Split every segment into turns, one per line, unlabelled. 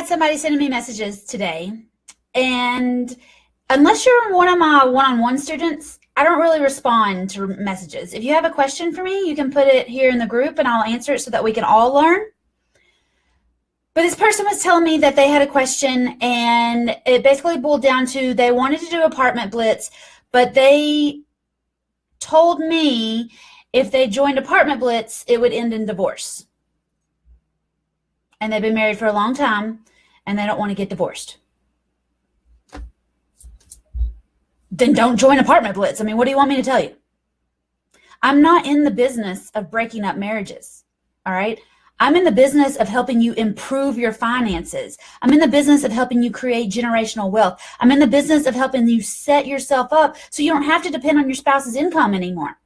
had somebody sending me messages today, and unless you're one of my one-on-one students, I don't really respond to messages. If you have a question for me, you can put it here in the group and I'll answer it so that we can all learn. But this person was telling me that they had a question, and it basically boiled down to they wanted to do apartment blitz, but they told me if they joined apartment blitz, it would end in divorce. And they've been married for a long time, and they don't want to get divorced. Then don't join apartment blitz. I mean, what do you want me to tell you? I'm not in the business of breaking up marriages, all right? I'm in the business of helping you improve your finances. I'm in the business of helping you create generational wealth. I'm in the business of helping you set yourself up so you don't have to depend on your spouse's income anymore.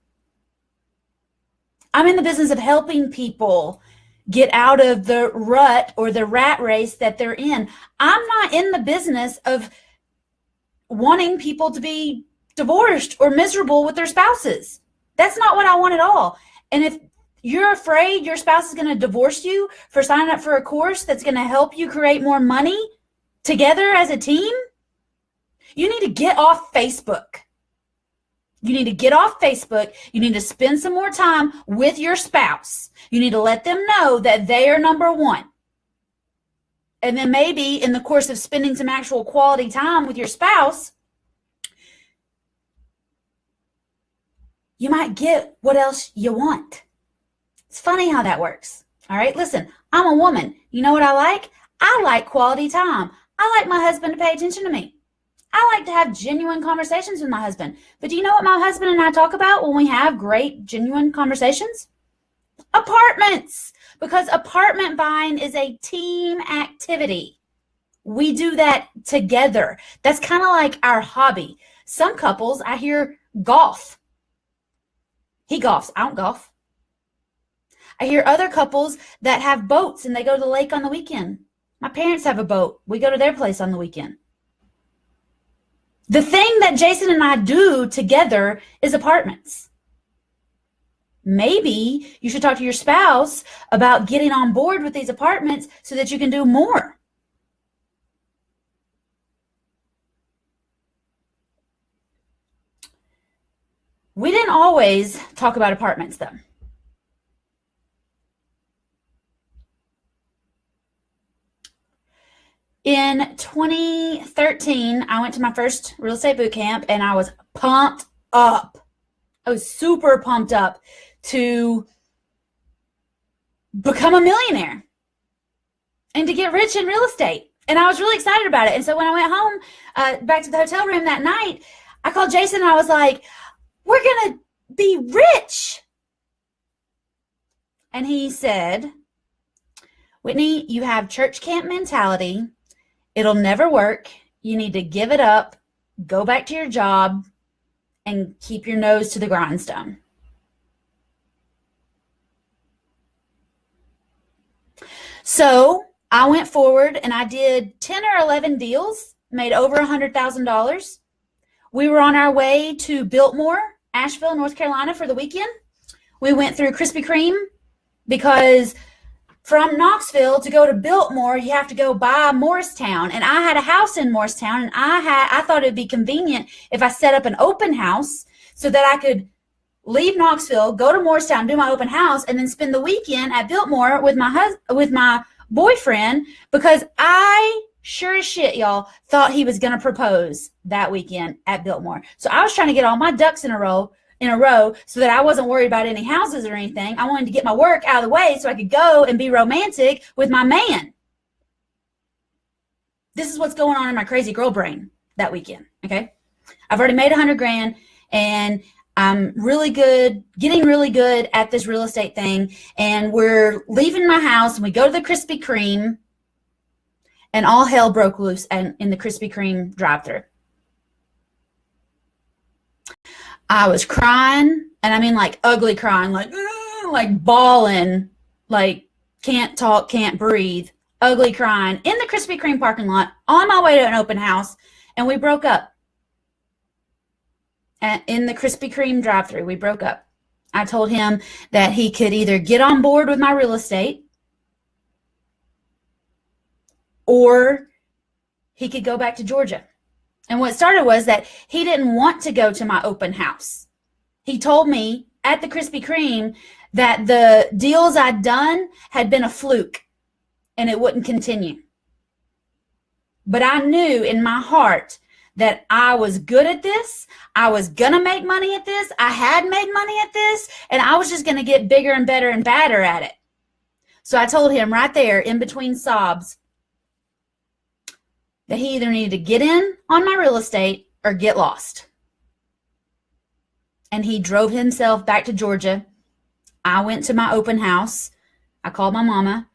I'm in the business of helping people get out of the rut or the rat race that they're in. I'm not in the business of wanting people to be divorced or miserable with their spouses. That's not what I want at all. And if you're afraid your spouse is going to divorce you for signing up for a course that's going to help you create more money together as a team, you need to get off Facebook. You need to get off Facebook. You need to spend some more time with your spouse. You need to let them know that they are number one. And then maybe in the course of spending some actual quality time with your spouse, you might get what else you want. It's funny how that works. All right, listen, I'm a woman. You know what I like? I like quality time. I like my husband to pay attention to me. I like to have genuine conversations with my husband. But do you know what my husband and I talk about when we have great, genuine conversations? Apartments. Because apartment buying is a team activity. We do that together. That's kind of like our hobby. Some couples, I hear, golf. He golfs. I don't golf. I hear other couples that have boats and they go to the lake on the weekend. My parents have a boat. We go to their place on the weekend. The thing that Jason and I do together is apartments. Maybe you should talk to your spouse about getting on board with these apartments so that you can do more. We didn't always talk about apartments, though. In 2013, I went to my first real estate boot camp, and I was pumped up. I was super pumped up to become a millionaire and to get rich in real estate. And I was really excited about it. And so when I went home, back to the hotel room that night, I called Jason and I was like, we're going to be rich. And he said, Whitney, you have church camp mentality. It'll never work. You need to give it up, go back to your job, and keep your nose to the grindstone. So I went forward and I did 10 or 11 deals, made over $100,000. We were on our way to Biltmore, Asheville, North Carolina for the weekend. We went through Krispy Kreme because from Knoxville to go to Biltmore, you have to go by Morristown. And I had a house in Morristown, and I thought it would be convenient if I set up an open house so that I could leave Knoxville, go to Morristown, do my open house, and then spend the weekend at Biltmore with my boyfriend, because I sure as shit, y'all, thought he was going to propose that weekend at Biltmore. So I was trying to get all my ducks in a row so that I wasn't worried about any houses or anything. I wanted to get my work out of the way so I could go and be romantic with my man. This is what's going on in my crazy girl brain that weekend, okay? I've already made $100,000, and I'm really good, getting really good at this real estate thing, and we're leaving my house, and we go to the Krispy Kreme, and all hell broke loose in the Krispy Kreme drive-thru. I was crying, and I mean like ugly crying, like bawling, like can't talk, can't breathe, ugly crying in the Krispy Kreme parking lot on my way to an open house, and we broke up. In the Krispy Kreme drive-thru, we broke up. I told him that he could either get on board with my real estate or he could go back to Georgia. And what started was that he didn't want to go to my open house. He told me at the Krispy Kreme that the deals I'd done had been a fluke and it wouldn't continue. But I knew in my heart that I was good at this. I was going to make money at this. I had made money at this, and I was just going to get bigger and better and badder at it. So I told him right there in between sobs that he either needed to get in on my real estate or get lost. And he drove himself back to Georgia. I went to my open house. I called my mama,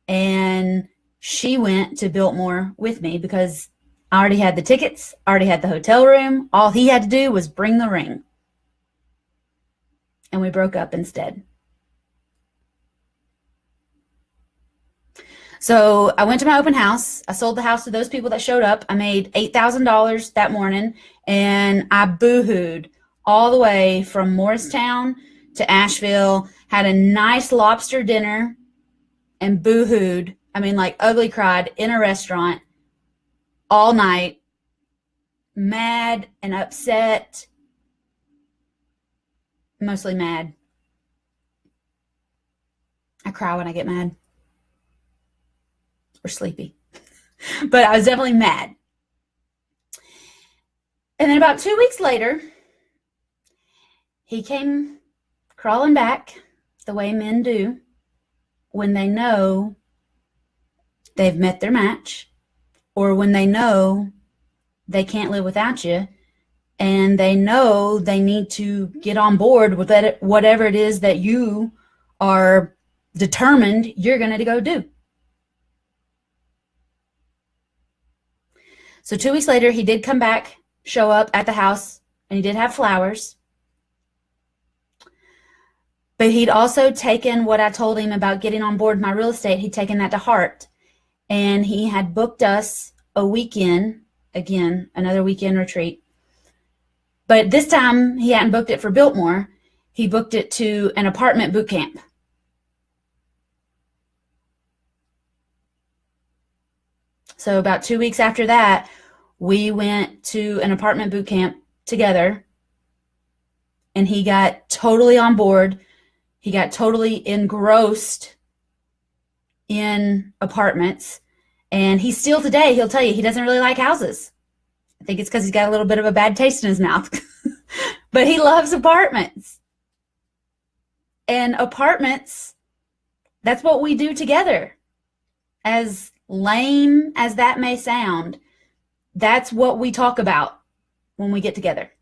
and she went to Biltmore with me because I already had the tickets, already had the hotel room. All he had to do was bring the ring. And we broke up instead. So I went to my open house. I sold the house to those people that showed up. I made $8,000 that morning, and I boo-hooed all the way from Morristown to Asheville, had a nice lobster dinner, and boo-hooed. I mean, like ugly cried in a restaurant all night, mad and upset, mostly mad. I cry when I get mad or sleepy, but I was definitely mad. And then about 2 weeks later, he came crawling back the way men do when they know they've met their match, or when they know they can't live without you, and they know they need to get on board with that, whatever it is that you are determined you're going to go do. So 2 weeks later, he did come back, show up at the house, and he did have flowers. But he'd also taken what I told him about getting on board my real estate. He'd taken that to heart. And he had booked us a weekend, again, another weekend retreat. But this time, he hadn't booked it for Biltmore. He booked it to an apartment boot camp. So about 2 weeks after that, we went to an apartment boot camp together. And he got totally on board. He got totally engrossed in apartments. And he still today, he'll tell you he doesn't really like houses. I think it's because he's got a little bit of a bad taste in his mouth. But he loves apartments. And apartments, that's what we do together. As lame as that may sound, that's what we talk about when we get together.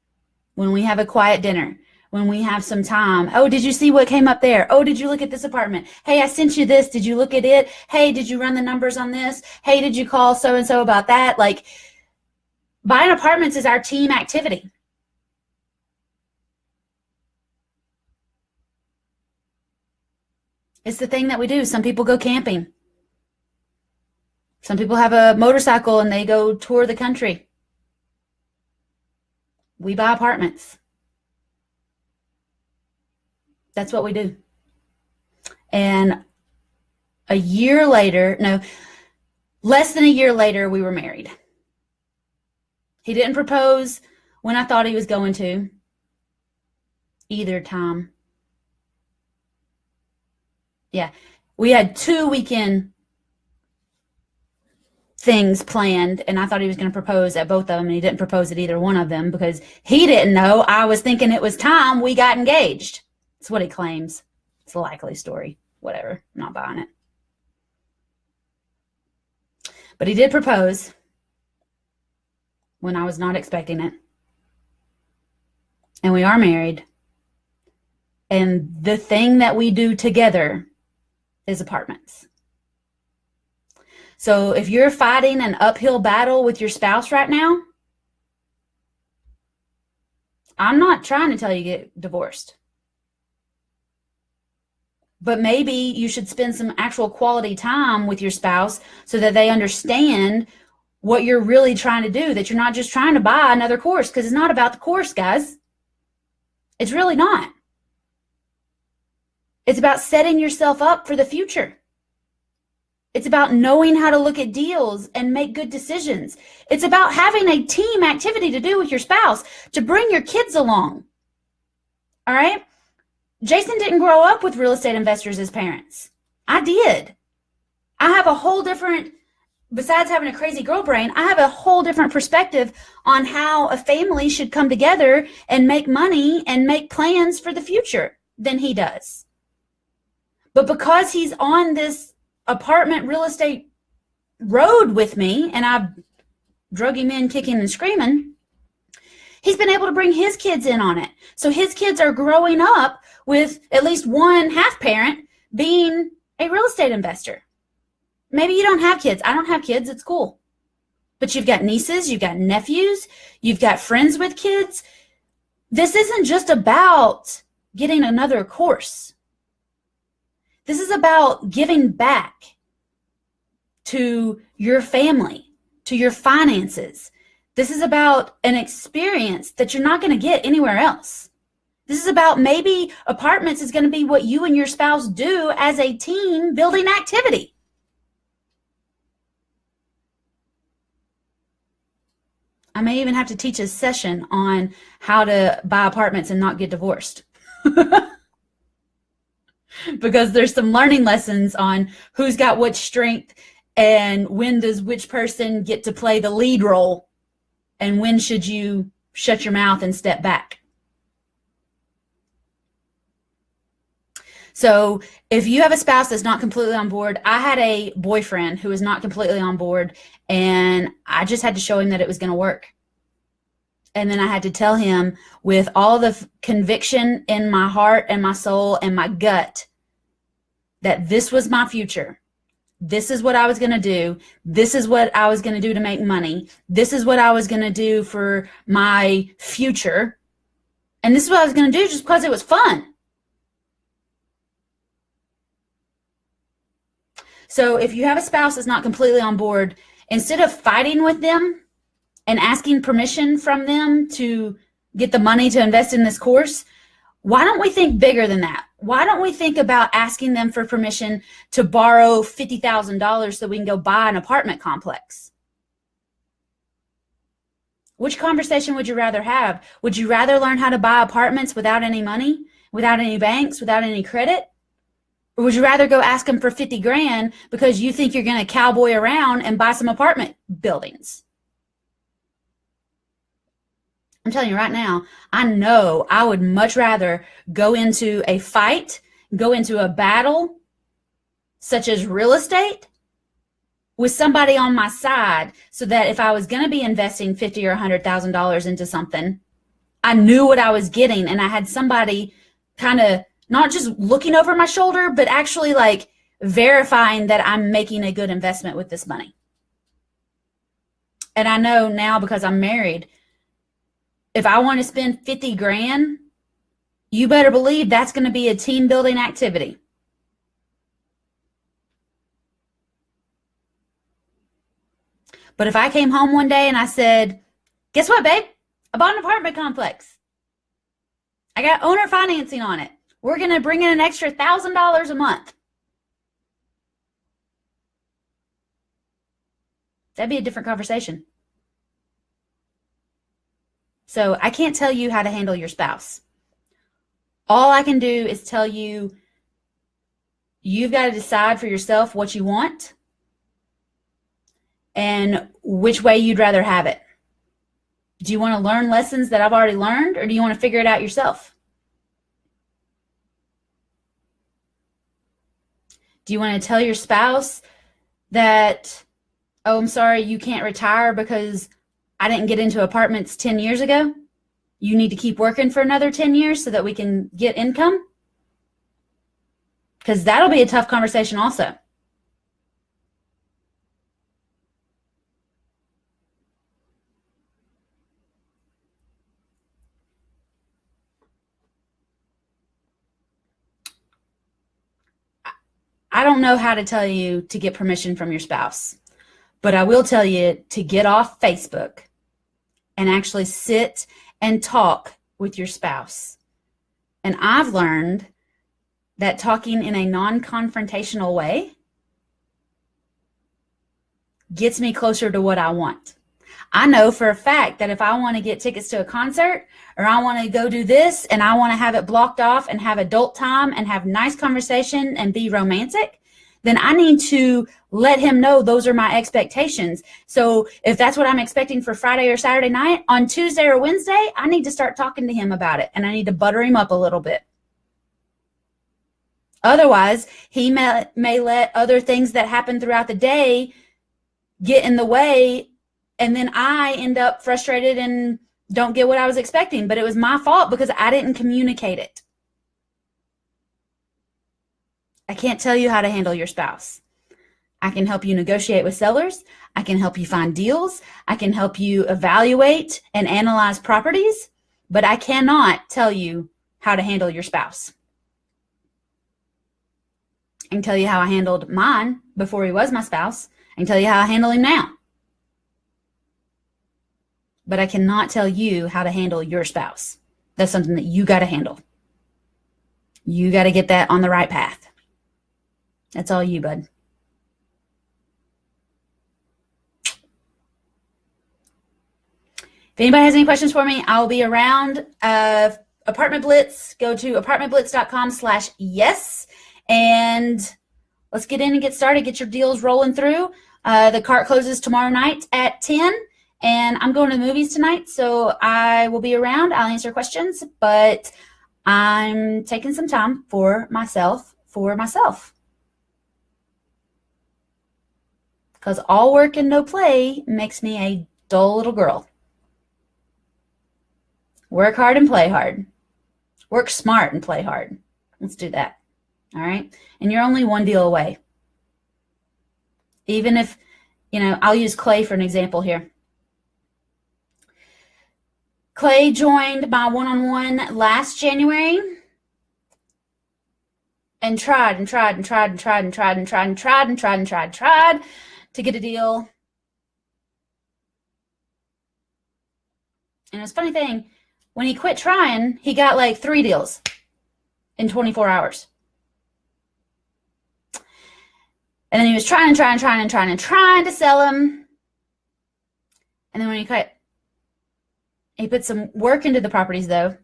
When we have a quiet dinner. When we have some time. Oh, did you see what came up there? Oh, did you look at this apartment? Hey, I sent you this. Did you look at it? Hey, did you run the numbers on this? Hey, did you call so-and-so about that? Like, buying apartments is our team activity. It's the thing that we do. Some people go camping. Some people have a motorcycle and they go tour the country. We buy apartments. That's what we do. And a year later, no, less than a year later, we were married. He didn't propose when I thought he was going to either time. Yeah, we had 2 weekend things planned, and I thought he was going to propose at both of them, and he didn't propose at either one of them because he didn't know I was thinking it was time we got engaged. That's what he claims. It's a likely story. Whatever. I'm not buying it. But he did propose when I was not expecting it. And we are married. And the thing that we do together is apartments. So if you're fighting an uphill battle with your spouse right now, I'm not trying to tell you to get divorced. But maybe you should spend some actual quality time with your spouse so that they understand what you're really trying to do, that you're not just trying to buy another course, because it's not about the course, guys. It's really not. It's about setting yourself up for the future. It's about knowing how to look at deals and make good decisions. It's about having a team activity to do with your spouse, to bring your kids along. All right? Jason didn't grow up with real estate investors as parents. I did. I have a whole different, besides having a crazy girl brain, I have a whole different perspective on how a family should come together and make money and make plans for the future than he does. But because he's on this apartment real estate road with me, and I've drug him in kicking and screaming, he's been able to bring his kids in on it. So his kids are growing up with at least one half parent being a real estate investor. Maybe you don't have kids. I don't have kids. It's cool. But you've got nieces, you've got nephews, you've got friends with kids. This isn't just about getting another course. This is about giving back to your family, to your finances. This is about an experience that you're not going to get anywhere else. This is about maybe apartments is going to be what you and your spouse do as a team building activity. I may even have to teach a session on how to buy apartments and not get divorced. Because there's some learning lessons on who's got which strength and when does which person get to play the lead role and when should you shut your mouth and step back. So if you have a spouse that's not completely on board, I had a boyfriend who was not completely on board, and I just had to show him that it was going to work. And then I had to tell him with all the conviction in my heart and my soul and my gut that this was my future. This is what I was going to do. This is what I was going to do to make money. This is what I was going to do for my future. And this is what I was going to do just because it was fun. So if you have a spouse that's not completely on board, instead of fighting with them and asking permission from them to get the money to invest in this course, why don't we think bigger than that? Why don't we think about asking them for permission to borrow $50,000 so we can go buy an apartment complex? Which conversation would you rather have? Would you rather learn how to buy apartments without any money, without any banks, without any credit? Or would you rather go ask them for 50 grand because you think you're going to cowboy around and buy some apartment buildings? I'm telling you right now, I know I would much rather go into a fight, go into a battle, such as real estate, with somebody on my side, so that if I was going to be investing $50,000 or $100,000 into something, I knew what I was getting, and I had somebody kind of not just looking over my shoulder, but actually like verifying that I'm making a good investment with this money. And I know now, because I'm married, if I want to spend 50 grand, you better believe that's going to be a team building activity. But if I came home one day and I said, guess what, babe? I bought an apartment complex. I got owner financing on it. We're going to bring in an extra $1,000 a month. That'd be a different conversation. So I can't tell you how to handle your spouse. All I can do is tell you, you've got to decide for yourself what you want and which way you'd rather have it. Do you want to learn lessons that I've already learned, or do you want to figure it out yourself? Do you want to tell your spouse that, oh, I'm sorry, you can't retire because I didn't get into apartments 10 years ago? You need to keep working for another 10 years so that we can get income? Because that'll be a tough conversation also. I don't know how to tell you to get permission from your spouse, but I will tell you to get off Facebook and actually sit and talk with your spouse. And I've learned that talking in a non-confrontational way gets me closer to what I want. I know for a fact that if I want to get tickets to a concert, or I want to go do this and I want to have it blocked off and have adult time and have nice conversation and be romantic, then I need to let him know those are my expectations. So if that's what I'm expecting for Friday or Saturday night, on Tuesday or Wednesday, I need to start talking to him about it, and I need to butter him up a little bit. Otherwise, he may let other things that happen throughout the day get in the way, and then I end up frustrated and don't get what I was expecting. But it was my fault because I didn't communicate it. I can't tell you how to handle your spouse. I can help you negotiate with sellers. I can help you find deals. I can help you evaluate and analyze properties, but I cannot tell you how to handle your spouse. I can tell you how I handled mine before he was my spouse. I can tell you how I handle him now. But I cannot tell you how to handle your spouse. That's something that you got to handle. You got to get that on the right path. That's all you, bud. If anybody has any questions for me, I'll be around. Apartment Blitz, go to apartmentblitz.com/yes, and let's get in and get started. Get your deals rolling through. The cart closes tomorrow night at 10, and I'm going to the movies tonight, so I will be around. I'll answer questions, but I'm taking some time for myself. Because all work and no play makes me a dull little girl. Work hard and play hard. Work smart and play hard. Let's do that. All right? And you're only one deal away. Even if, I'll use Clay for an example here. Clay joined my one-on-one last January and tried to get a deal. And it's a funny thing, when he quit trying, he got like 3 deals in 24 hours. And then he was trying to sell them. And then when he quit, he put some work into the properties though.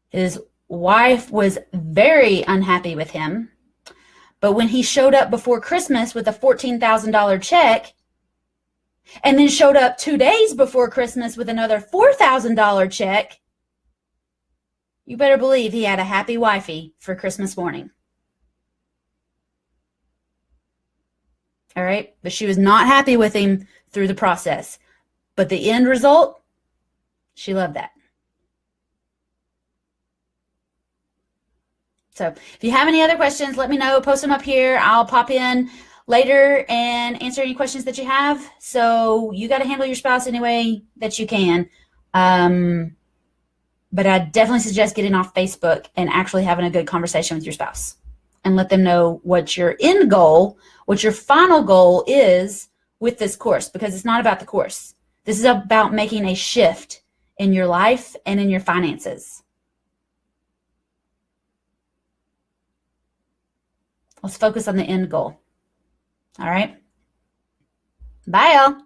His wife was very unhappy with him. But when he showed up before Christmas with a $14,000 check, and then showed up 2 days before Christmas with another $4,000 check, you better believe he had a happy wifey for Christmas morning. All right? But she was not happy with him through the process. But the end result, she loved that. So if you have any other questions, let me know. Post them up here. I'll pop in later and answer any questions that you have. So you got to handle your spouse any way that you can. But I definitely suggest getting off Facebook and actually having a good conversation with your spouse and let them know what your end goal, what your final goal is with this course, because it's not about the course. This is about making a shift in your life and in your finances. Let's focus on the end goal. All right. Bye, y'all.